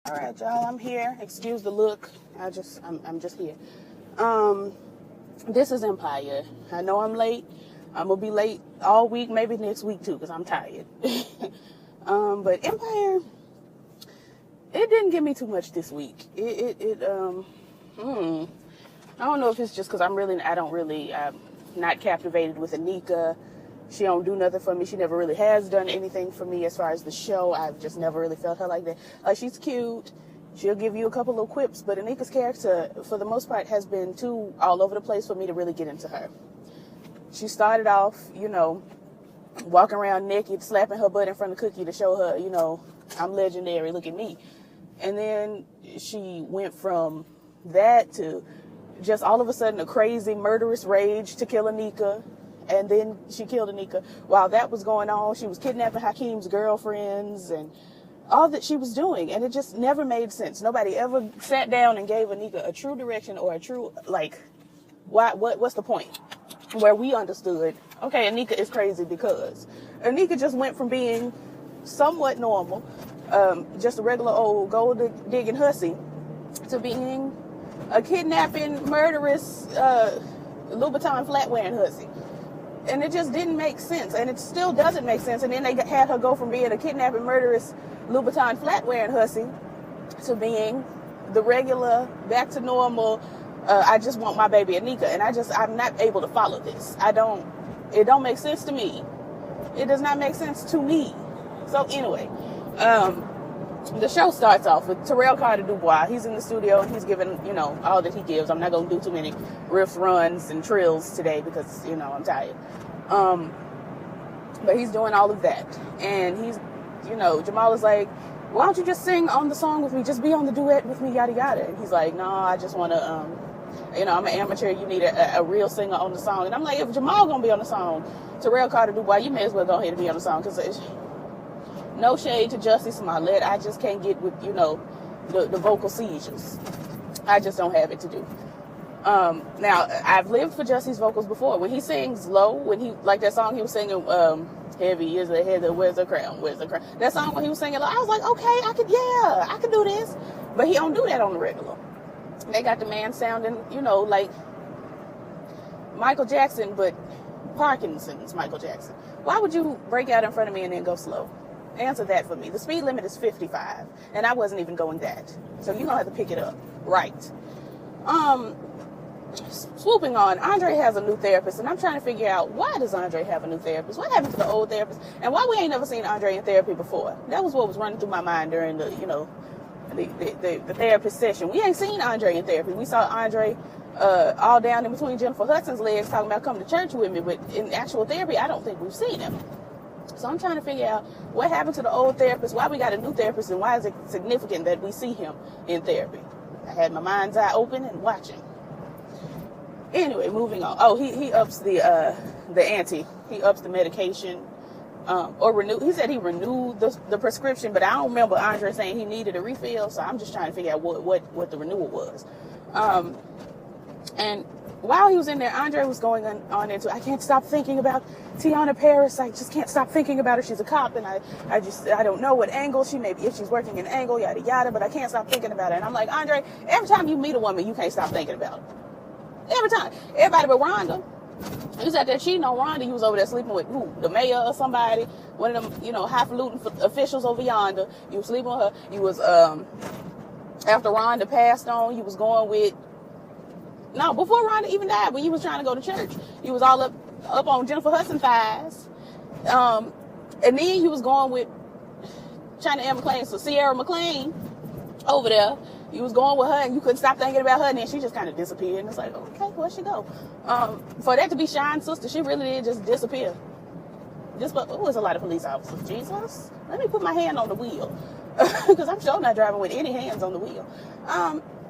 All right, y'all, I'm here. Excuse the look. I'm just here. This is Empire. I know I'm late. I'm gonna be late all week, maybe next week too, because I'm tired. But Empire, it didn't give me too much this week. I don't know if it's just because I'm not captivated with Anika. She don't do nothing for me. She never really has done anything for me as far as the show. I've just never really felt her like that. She's cute. She'll give you a couple little quips, but Anika's character, for the most part, has been too all over the place for me to really get into her. She started off, walking around naked, slapping her butt in front of Cookie to show her, I'm legendary, look at me. And then she went from that to just all of a sudden a crazy murderous rage to kill Anika. And then she killed Anika. While that was going on, she was kidnapping Hakeem's girlfriends and all that she was doing. And it just never made sense. Nobody ever sat down and gave Anika a true direction or a true, what's the point? Where we understood, okay, Anika is crazy because Anika just went from being somewhat normal, just a regular old gold digging hussy, to being a kidnapping, murderous, Louboutin flat wearing hussy. And it just didn't make sense. And it still doesn't make sense. And then they had her go from being a kidnapping, murderous, Louboutin flat-wearing hussy to being the regular, back to normal, I just want my baby Anika. And I'm not able to follow this. It don't make sense to me. It does not make sense to me. So anyway, the show starts off with Terrell Carter Dubois. He's in the studio and he's giving, all that he gives. I'm not going to do too many riff runs and trills today because, I'm tired. But he's doing all of that. And he's, Jamal is like, why don't you just sing on the song with me? Just be on the duet with me, yada, yada. And he's like, no, I just want to, I'm an amateur. You need a real singer on the song. And I'm like, if Jamal going to be on the song, Terrell Carter Dubois, you may as well go ahead and be on the song because no shade to Jussie Smollett. I just can't get with, the vocal seizures. I just don't have it to do. Now, I've lived for Jussie's vocals before. When he sings low, like that song he was singing, Heavy is the Heather, where's the crown, where's the crown? That song when he was singing low, I was like, okay, I could do this. But he don't do that on the regular. They got the man sounding, like Michael Jackson, but Parkinson's Michael Jackson. Why would you break out in front of me and then go slow? Answer that for me. The speed limit is 55, and I wasn't even going that. So you're going to have to pick it up. Right. Swooping on, Andre has a new therapist, and I'm trying to figure out, why does Andre have a new therapist? What happened to the old therapist? And why we ain't never seen Andre in therapy before? That was what was running through my mind during the, the therapist session. We ain't seen Andre in therapy. We saw Andre all down in between Jennifer Hudson's legs talking about coming to church with me, but in actual therapy, I don't think we've seen him. So I'm trying to figure out what happened to the old therapist, why we got a new therapist, and why is it significant that we see him in therapy? I had my mind's eye open and watching. Anyway, moving on. Oh, he ups the ante. He ups the medication, or renew. He said he renewed the prescription, but I don't remember Andre saying he needed a refill. So I'm just trying to figure out what the renewal was. And while he was in there, Andre was going on into, I can't stop thinking about Tiana Paris. I just can't stop thinking about her. She's a cop, and I don't know what angle she may be, if she's working an angle, yada, yada, but I can't stop thinking about her. And I'm like, Andre, every time you meet a woman, you can't stop thinking about her. Every time. Everybody but Rhonda. He was out there cheating on Rhonda. He was over there sleeping with the mayor or somebody, one of them, highfalutin officials over yonder. You was sleeping with her. You was, after Rhonda passed on, you was going with, no, before Rhonda even died, when you was trying to go to church, you was all up on Jennifer Hudson's thighs. And then you was going with China Ann McClain, so Sierra McClain over there. You was going with her and you couldn't stop thinking about her, and then she just kind of disappeared. And it's like, okay, where'd she go? For that to be Shine's sister, she really did just disappear. It was a lot of police officers. Jesus, let me put my hand on the wheel. Because I'm sure not driving with any hands on the wheel.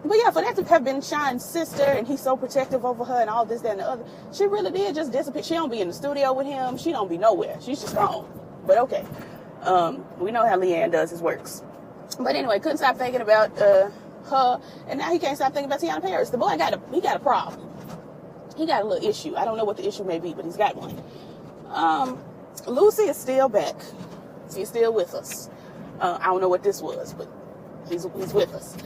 But yeah, for that to have been Shine's sister, and he's so protective over her and all this, that, and the other, she really did just disappear. She don't be in the studio with him. She don't be nowhere. She's just gone. But okay. We know how Leanne does his works. But anyway, couldn't stop thinking about her, and now he can't stop thinking about Tiana Paris. The boy got a problem. He got a little issue. I don't know what the issue may be, but he's got one. Lucy is still back. She's still with us. I don't know what this was, but He's with us.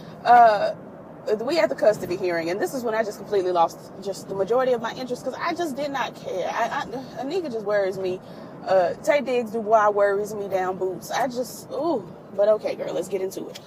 We had the custody hearing, and this is when I just completely lost just the majority of my interest because I just did not care. Anika just worries me. Taye Diggs Dubois worries me down boots. But okay, girl, let's get into it.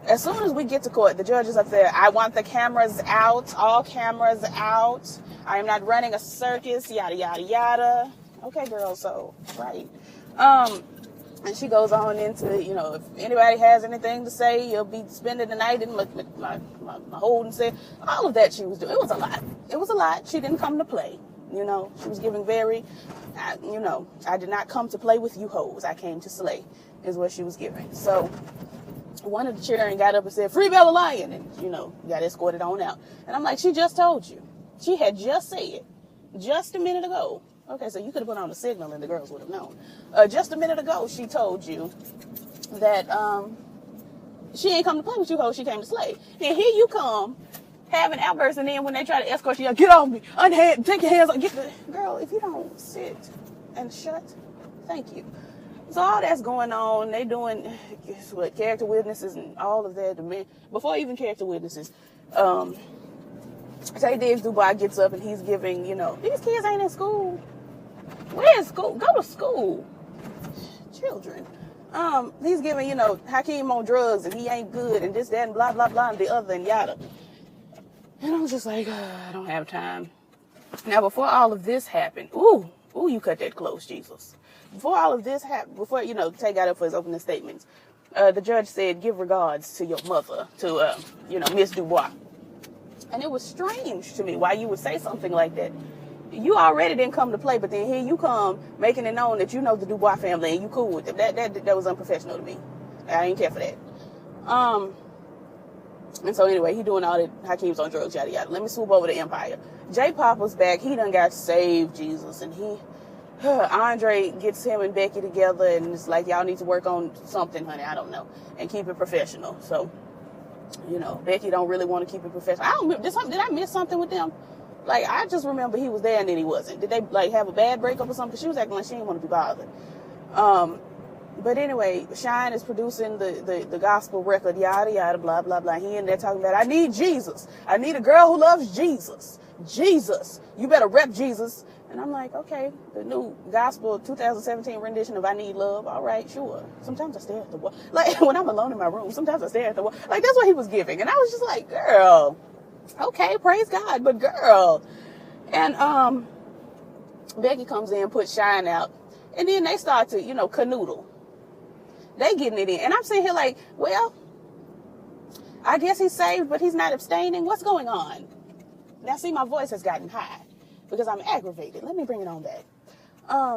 As soon as we get to court, the judge is up there. I want the cameras out, all cameras out. I am not running a circus, yada, yada, yada. Okay, girl, so, right. And she goes on into, if anybody has anything to say, you'll be spending the night in my holding cell. All of that she was doing. It was a lot. It was a lot. She didn't come to play. She was giving I did not come to play with you hoes. I came to slay, is what she was giving. So one of the children got up and said, "Free Bella Lion," and, got escorted on out. And I'm like, she just told you. She had just said, just a minute ago. Okay, so you could have put on a signal and the girls would have known. Just a minute ago, she told you that she ain't come to play with you hoes, she came to slay. And here you come, have an outburst, and then when they try to escort you, get off me, unhand, take your hands off. Girl, if you don't sit and shut, thank you. So all that's going on, they doing, character witnesses and all of that. Before even character witnesses, Taye Diggs Dubois gets up and he's giving, these kids ain't in school. Where is school? Go to school. Children. He's giving, Hakeem on drugs and he ain't good and this, that, and blah, blah, blah, and the other and yada. And I'm just like, I don't have time. Now, before all of this happened, you cut that close, Jesus. Before all of this happened, before, Tay got up for his opening statements, the judge said, give regards to your mother, to, Miss Dubois. And it was strange to me why you would say something like that. You already didn't come to play, but then here you come making it known that you know the Dubois family and you cool with them. That was unprofessional to me. I didn't care for that. And so anyway, he doing all that. Hakeem's on drugs, yada yada. Let me swoop over to Empire. J Pop was back. He done got saved, Jesus, and Andre gets him and Becky together, and it's like y'all need to work on something, honey. I don't know, and keep it professional. So. Becky don't really want to keep it professional. I don't remember. Did I miss something with them? I just remember he was there and then he wasn't. Did they, have a bad breakup or something? Because she was acting like she didn't want to be bothered. But anyway, Shine is producing the gospel record, yada, yada, blah, blah, blah. He in there talking about, I need Jesus. I need a girl who loves Jesus. Jesus. You better rep Jesus. And I'm like, okay, the new gospel 2017 rendition of I Need Love. All right, sure. Sometimes I stare at the wall. When I'm alone in my room, sometimes I stare at the wall. That's what he was giving. And I was just like, girl, okay, praise God, but girl. And Becky comes in, puts Shine out. And then they start to, canoodle. They getting it in. And I'm sitting here like, well, I guess he's saved, but he's not abstaining. What's going on? Now, see, my voice has gotten high. Because I'm aggravated. Let me bring it on back. I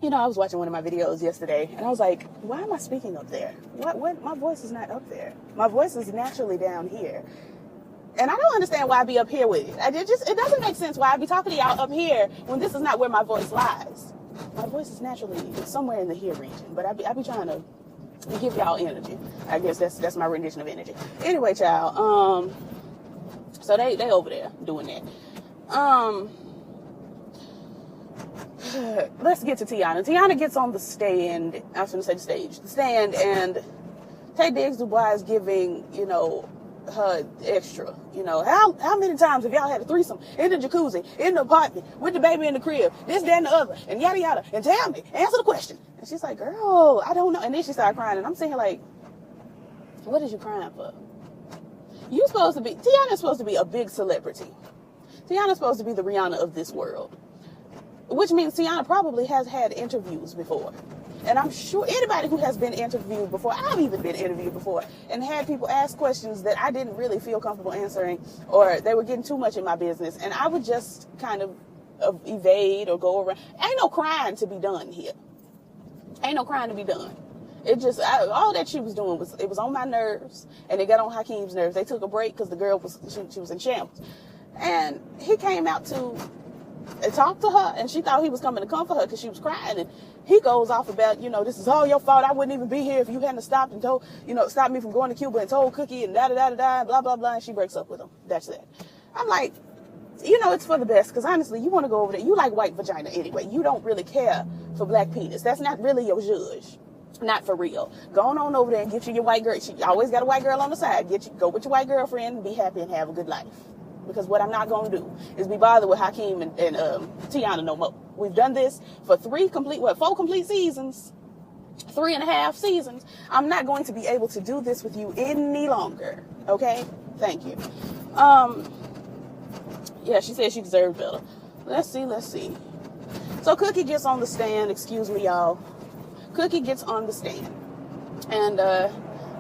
was watching one of my videos yesterday, and I was like, why am I speaking up there? What? My voice is not up there. My voice is naturally down here. And I don't understand why I be up here with it. It doesn't make sense why I be talking to y'all up here when this is not where my voice lies. My voice is naturally somewhere in the here region, but I be trying to give y'all energy. I guess that's my rendition of energy. Anyway, child, so they over there doing that. Let's get to Tiana. Tiana gets on the stand. I was going to say the stage. The stand, and Taye Diggs Dubois is giving, her extra. How many times have y'all had a threesome in the jacuzzi, in the apartment, with the baby in the crib, this, that, and the other, and yada, yada, and tell me, answer the question. And she's like, girl, I don't know. And then she started crying, and I'm sitting here like, what is you crying for? Tiana's supposed to be a big celebrity. Tiana's supposed to be the Rihanna of this world. Which means Tiana probably has had interviews before. And I'm sure anybody who has been interviewed before, I've even been interviewed before, and had people ask questions that I didn't really feel comfortable answering, or they were getting too much in my business, and I would just kind of evade or go around. Ain't no crying to be done here. Ain't no crying to be done. It just, all that she was doing it was on my nerves, and it got on Hakeem's nerves. They took a break because the girl she was in shambles. And he came out to talk to her, and she thought he was coming to comfort her because she was crying. And he goes off about, this is all your fault. I wouldn't even be here if you hadn't stopped and told, stopped me from going to Cuba and told Cookie and da-da-da-da-da, blah, blah, blah. And she breaks up with him. That's it. I'm like, it's for the best, because honestly, you want to go over there. You like white vagina anyway. You don't really care for black penis. That's not really your judge. Not for real. Go on over there and get you your white girl. She always got a white girl on the side. Go with your white girlfriend and be happy and have a good life. Because what I'm not going to do is be bothered with Hakeem and Tiana no more. We've done this for 4 complete seasons. 3.5 seasons. I'm not going to be able to do this with you any longer. Okay? Thank you. Yeah, she said she deserved better. Let's see. So Cookie gets on the stand. Excuse me, y'all. Cookie gets on the stand. And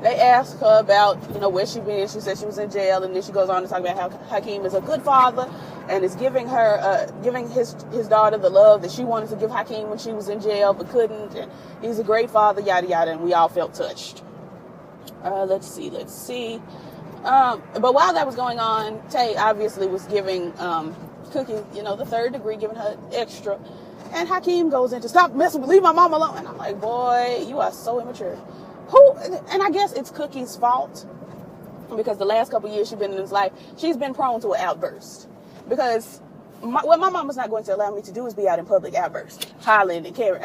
they ask her about, where she been. She said she was in jail. And then she goes on to talk about how Hakeem is a good father and is giving his daughter the love that she wanted to give Hakeem when she was in jail but couldn't. And he's a great father, yada, yada. And we all felt touched. Let's see. But while that was going on, Tay obviously was giving Cookie, the 3rd degree, giving her extra. And Hakeem goes into, stop messing with, leave my mom alone. And I'm like, boy, you are so immature. And I guess it's Cookie's fault, because the last couple years she's been in his life, she's been prone to an outburst. Because what my mama's not going to allow me to do is be out in public outburst, hollering and carrying.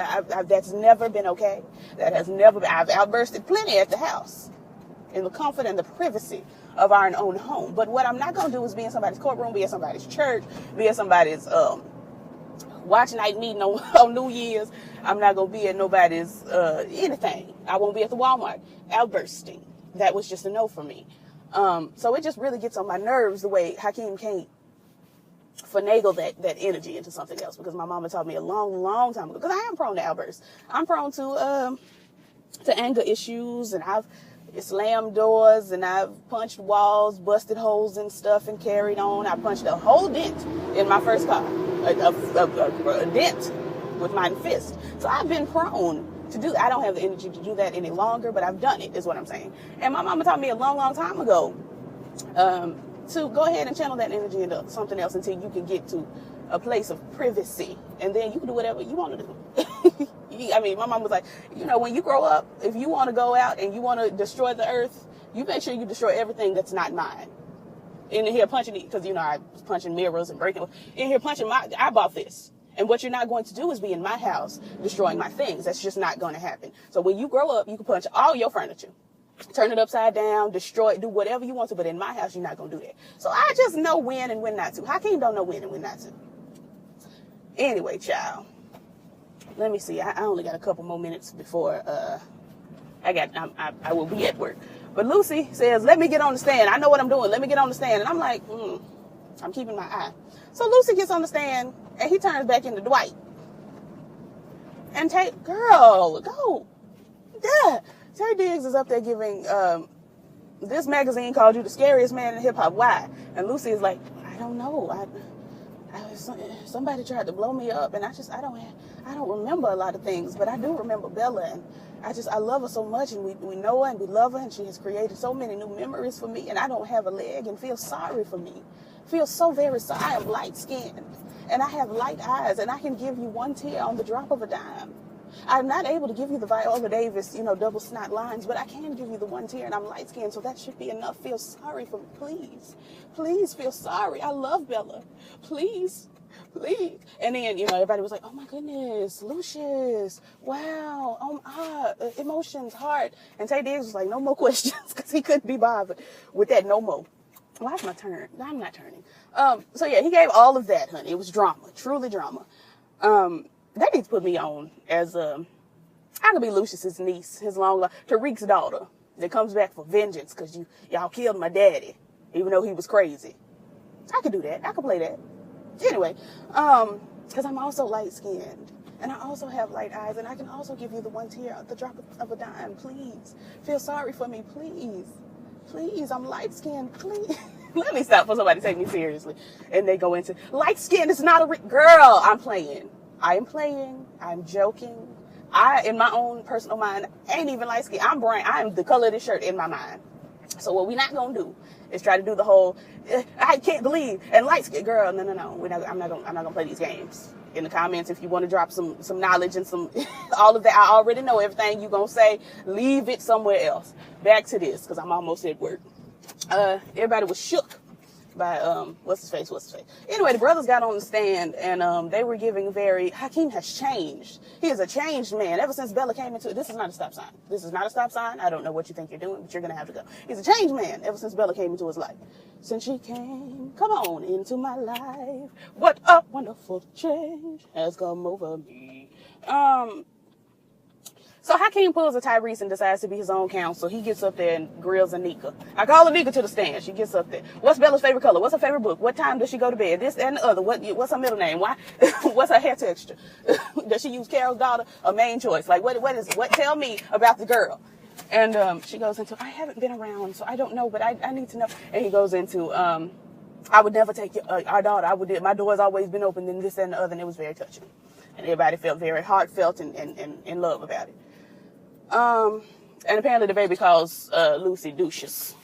That's never been okay. That has never been. I've outbursted plenty at the house, in the comfort and the privacy of our own home. But what I'm not going to do is be in somebody's courtroom, be at somebody's church, be at somebody's watch night meeting on New Year's. I'm not going to be at nobody's anything. I won't be at the Walmart outbursting. That was just a no for me. So it just really gets on my nerves the way Hakeem can't finagle that energy into something else, because my mama taught me a long, long time ago, because I am prone to outbursts. I'm prone to anger issues, and I've slammed doors, and I've punched walls, busted holes in stuff, and carried on. I punched a whole dent in my first car, a dent with my fist. So I've been prone to do that. I don't have the energy to do that any longer, but I've done it, is what I'm saying. And my mama taught me a long, long time ago to go ahead and channel that energy into something else until you can get to a place of privacy, and then you can do whatever you want to do. I mean, my mom was like, when you grow up, if you want to go out and you want to destroy the earth, you make sure you destroy everything that's not mine. In here punching, because I was punching mirrors and breaking. In here punching I bought this. And what you're not going to do is be in my house destroying my things. That's just not going to happen. So when you grow up, you can punch all your furniture, turn it upside down, destroy it, do whatever you want to. But in my house, you're not going to do that. So I just know when and when not to. Hakeem don't know when and when not to. Anyway, child. Let me see. I only got a couple more minutes before I will be at work. But Lucy says, let me get on the stand. I know what I'm doing. Let me get on the stand. And I'm like, I'm keeping my eye. So Lucy gets on the stand, and he turns back into Dwight. And girl, go. Duh. Taye Diggs is up there giving, this magazine called you the scariest man in hip hop. Why? And Lucy is like, I don't know. Somebody tried to blow me up, and I don't remember a lot of things, but I do remember Bella, and I love her so much, and we know her and we love her, and she has created so many new memories for me, and I don't have a leg, and feel sorry for me. Feel so very sorry. I am light skinned, and I have light eyes, and I can give you one tear on the drop of a dime. I'm not able to give you the Viola Davis, double snot lines, but I can give you the one tear, and I'm light skinned, so that should be enough. Feel sorry for me, please. Please feel sorry. I love Bella. Please. Please. And then, everybody was like, oh my goodness, Lucius, wow, emotions, heart. And Taye Diggs was like, no more questions, because he couldn't be bothered with that no more. Why is my turn? No, I'm not turning. So yeah, he gave all of that, honey. It was drama, truly drama. That needs to put me on as, I could be Lucius's niece, his Tariq's daughter, that comes back for vengeance, because y'all killed my daddy, even though he was crazy. I could do that. I could play that. Anyway, because I'm also light-skinned, and I also have light eyes, and I can also give you the one tear at the drop of a dime. Please, feel sorry for me, please. Please, I'm light-skinned, please. Let me stop for somebody to take me seriously. And they go into, light-skinned is not girl, I'm playing. I am playing. I'm joking. In my own personal mind, ain't even light-skinned. I'm brown. I'm the color of this shirt in my mind. So what we're not going to do is try to do the whole, I can't believe, and light skin, girl, no. I'm not going to play these games. In the comments, if you want to drop some knowledge and some, all of that, I already know everything you're going to say. Leave it somewhere else. Back to this, because I'm almost at work. Everybody was shook by what's his face. Anyway, the brothers got on the stand, and they were giving Hakeem has changed. He is a changed man ever since Bella came into it. This is not a stop sign. This is not a stop sign. I don't know what you think you're doing, but you're gonna have to go. He's a changed man ever since Bella came into his life. Since she came, come on into my life. What a wonderful change has come over me. So Hakeem pulls a Tyrese and decides to be his own counsel. He gets up there and grills Anika. I call Anika to the stand. She gets up there. What's Bella's favorite color? What's her favorite book? What time does she go to bed? This and the other. What's her middle name? Why? What's her hair texture? Does she use Carol's daughter or main choice? Like what tell me about the girl. And she goes into, I haven't been around, so I don't know, but I need to know. And he goes into, I would never take our daughter. My door's always been open, and this and the other, and it was very touching. And everybody felt very heartfelt and in love about it. And apparently the baby calls Lucy Ducious.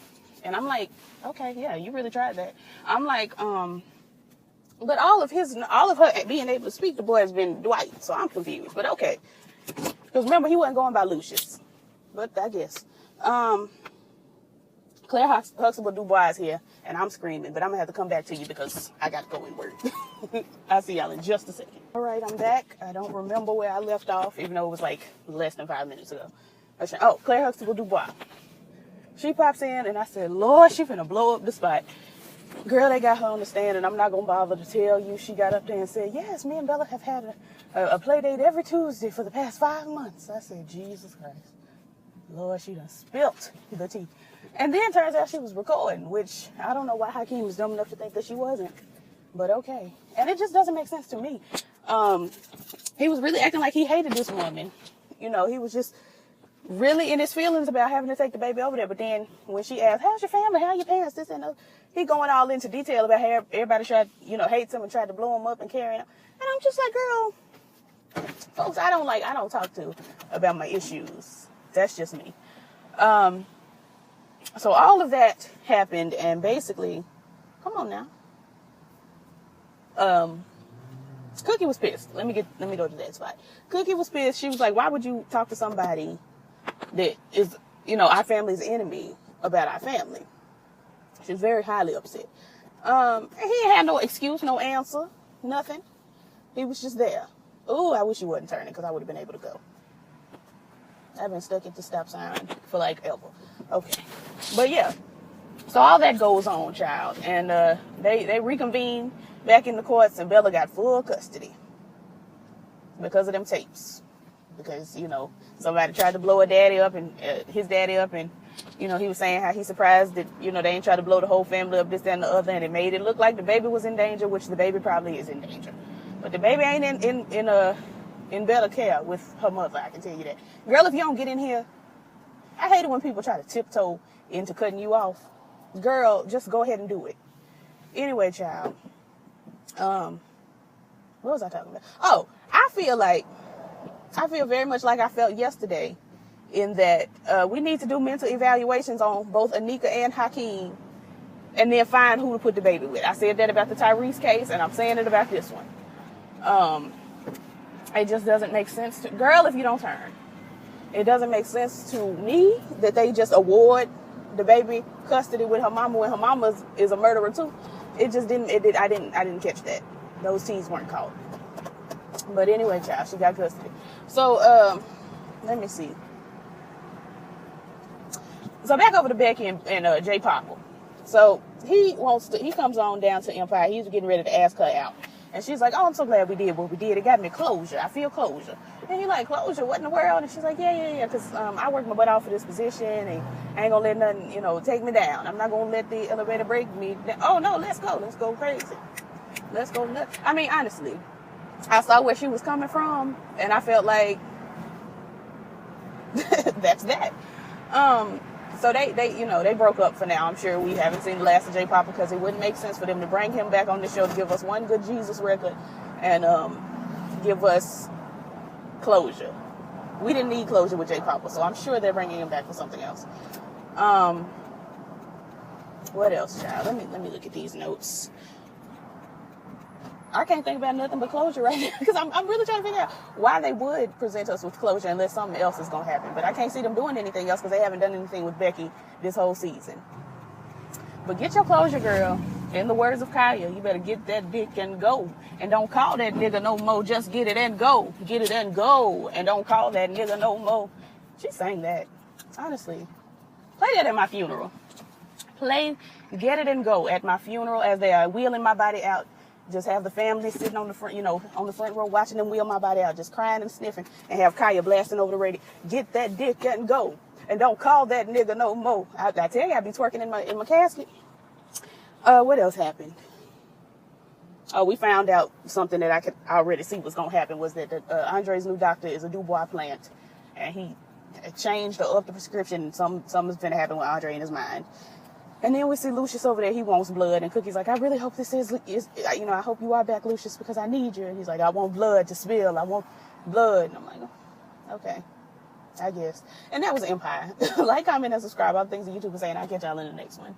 And I'm like, okay, yeah, you really tried that. I'm like, but all of her being able to speak, the boy has been Dwight, so I'm confused. But okay. Because remember, he wasn't going by Lucius. But I guess. Claire Huxtable Dubois is here, and I'm screaming, but I'm going to have to come back to you because I got to go and work. I'll see y'all in just a second. All right, I'm back. I don't remember where I left off, even though it was like less than 5 minutes ago. Oh, Claire Huxtable Dubois. She pops in, and I said, Lord, she finna blow up the spot. Girl, they got her on the stand, and I'm not going to bother to tell you. She got up there and said, yes, me and Bella have had a play date every Tuesday for the past 5 months. I said, Jesus Christ. Lord, she done spilt the tea. And then turns out she was recording, which I don't know why Hakeem was dumb enough to think that she wasn't. But okay. And it just doesn't make sense to me. He was really acting like he hated this woman. You know, he was just really in his feelings about having to take the baby over there. But then when she asked, how's your family? How are your parents? This and that. He going all into detail about how everybody tried, hates him and tried to blow him up and carry him. And I'm just like, girl, folks, I don't talk to about my issues. That's just me. So all of that happened, and basically, come on now. Cookie was pissed. Let me go to that spot. Cookie was pissed. She was like, why would you talk to somebody that is, our family's enemy about our family? She was very highly upset. And he had no excuse, no answer, nothing. He was just there. Ooh, I wish he wasn't turning because I would have been able to go. I've been stuck at the stop sign for like ever. Okay. But yeah. So all that goes on, child. And they reconvene back in the courts, and Bella got full custody because of them tapes. Because, somebody tried to blow his daddy up, and he was saying how he's surprised that, they ain't tried to blow the whole family up, this, that, and the other, and it made it look like the baby was in danger, which the baby probably is in danger. But the baby ain't in better care with her mother, I can tell you that. Girl, if you don't get in here, I hate it when people try to tiptoe into cutting you off. Girl, just go ahead and do it. Anyway, child. What was I talking about? Oh, I feel very much like I felt yesterday in that we need to do mental evaluations on both Anika and Hakeem and then find who to put the baby with. I said that about the Tyrese case, and I'm saying it about this one. It just doesn't make sense to, girl, if you don't turn. It doesn't make sense to me that they just award the baby custody with her mama when her mama is a murderer too. It just didn't, I didn't catch that. Those T's weren't caught. But anyway, child, she got custody. So, let me see. So back over to Becky and Jay Papa. So he comes on down to Empire. He's getting ready to ask her out. And she's like, oh, I'm so glad we did what we did. It got me closure. I feel closure. And he's like, closure? What in the world? And she's like, yeah. Because I worked my butt off for this position. And I ain't going to let nothing, take me down. I'm not going to let the elevator break me down. Oh, no, let's go. Let's go crazy. Let's go nuts. I mean, honestly, I saw where she was coming from. And I felt like that's that. So they broke up for now. I'm sure we haven't seen the last of Jay Papa because it wouldn't make sense for them to bring him back on the show to give us one good Jesus record and give us closure. We didn't need closure with Jay Papa, so I'm sure they're bringing him back for something else. What else, child? Let me look at these notes. I can't think about nothing but closure right now because I'm really trying to figure out why they would present us with closure unless something else is going to happen. But I can't see them doing anything else because they haven't done anything with Becky this whole season. But get your closure, girl. In the words of Kaya, you better get that dick and go. And don't call that nigga no more. Just get it and go. Get it and go. And don't call that nigga no more. She sang that. Honestly. Play that at my funeral. Play Get It and Go at my funeral as they are wheeling my body out. Just have the family sitting on the front, on the front row watching them wheel my body out, just crying and sniffing, and have Kaya blasting over the radio. Get that dick and go. And don't call that nigga no more. I tell you, I be twerking in my casket. What else happened? Oh, we found out something that I could already see was going to happen was that Andre's new doctor is a Dubois plant. And he changed or upped the prescription. And something's going to happen with Andre in his mind. And then we see Lucius over there. He wants blood. And Cookie's like, I really hope this is, I hope you are back, Lucius, because I need you. And he's like, I want blood to spill. I want blood. And I'm like, oh, okay, I guess. And that was Empire. Like, comment, and subscribe. All the things that YouTube is saying. I'll catch y'all in the next one.